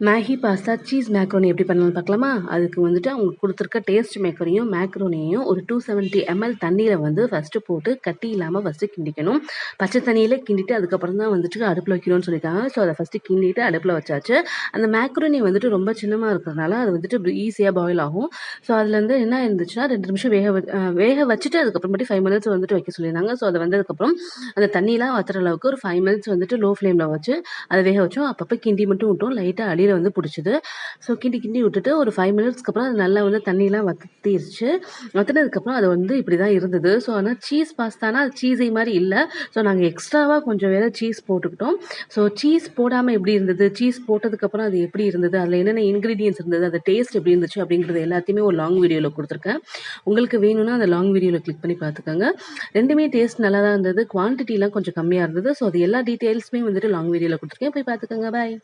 Maggi pasta cheese macaroni எப்படி பண்ணலாம்னு பார்க்கலாமா? அதுக்கு வந்துட்டு அவங்க குடுத்துருக்க டேஸ்ட் மேக்கரையும், மேக்ரோனியையும் ஒரு 270 ml தண்ணீல வந்து ஃபர்ஸ்ட்டு போட்டு கட்டி இல்லாம ஃபர்ஸ்ட்டு கிண்டிக்கணும். பச்சை தண்ணியில கிண்டிட்டு அதுக்கப்புறம் தான் வந்துட்டு அடுப்புல வைக்கணும்னு சொல்லியிருக்காங்க. ஸோ அத ஃபர்ஸ்ட்டு கிண்டிட்டு அடுப்புல வச்சாச்சு. அந்த மேக்ரோனி வந்துட்டு ரொம்ப சின்னமா இருக்கிறதுனால அது வந்துட்டு ஈஸியா பாயில் ஆகும். ஸோ அதுல வந்து என்ன இருந்துச்சுன்னா 2 நிமிஷம் வேக வச்சுட்டு அதுக்கப்புறமேட்டு 5 மினிட்ஸ் வந்துட்டு வைக்க சொல்லியிருந்தாங்க. ஸோ அது வந்ததுக்கப்புறம் அந்த தண்ணிலாம் வத்துற அளவுக்கு ஒரு 5 மினிட்ஸ் வந்துட்டு லோ ஃப்ளேம்ல வச்சு அத வேக வச்சோம். அப்பப்போ கிண்டி மட்டும் விட்டோம். லைட்டா அடியில வந்து பிடிச்சது. ஸோ கிண்டி கிண்டி விட்டுட்டு ஒரு 5 மினிட்ஸ்க்கு அப்புறம் அது நல்லா வந்து தண்ணியெலாம் வத்திருச்சு. வத்துனதுக்கப்புறம் அது வந்து இப்படி தான் இருந்தது. ஸோ ஆனால் சீஸ் பாஸ்தானா அது சீஸி மாதிரி இல்லை. ஸோ நாங்கள் எக்ஸ்ட்ராவாக கொஞ்சம் வேற சீஸ் போட்டுக்கிட்டோம். ஸோ சீஸ் போடாமல் எப்படி இருந்தது, சீஸ் போட்டதுக்கப்புறம் அது எப்படி இருந்தது, அதில் என்னென்ன இன்க்ரீடியன்ஸ் இருந்தது, அந்த டேஸ்ட் எப்படி இருந்துச்சு அப்படிங்கிறது எல்லாத்தையுமே ஒரு லாங் வீடியோவில் கொடுத்துருக்கேன். உங்களுக்கு வேணும்னா அந்த லாங் வீடியோவில் கிளிக் பண்ணி பார்த்துக்கோங்க. ரெண்டுமே டேஸ்ட் நல்லா தான் இருந்தது. குவான்டிட்டிலாம் கொஞ்சம் கம்மியாக இருந்தது. ஸோ அது எல்லா டீட்டெயில்ஸுமே வந்துட்டு லாங் வீடியோவில் கொடுத்துருக்கேன். போய் பார்த்துக்கோங்க. பாய்.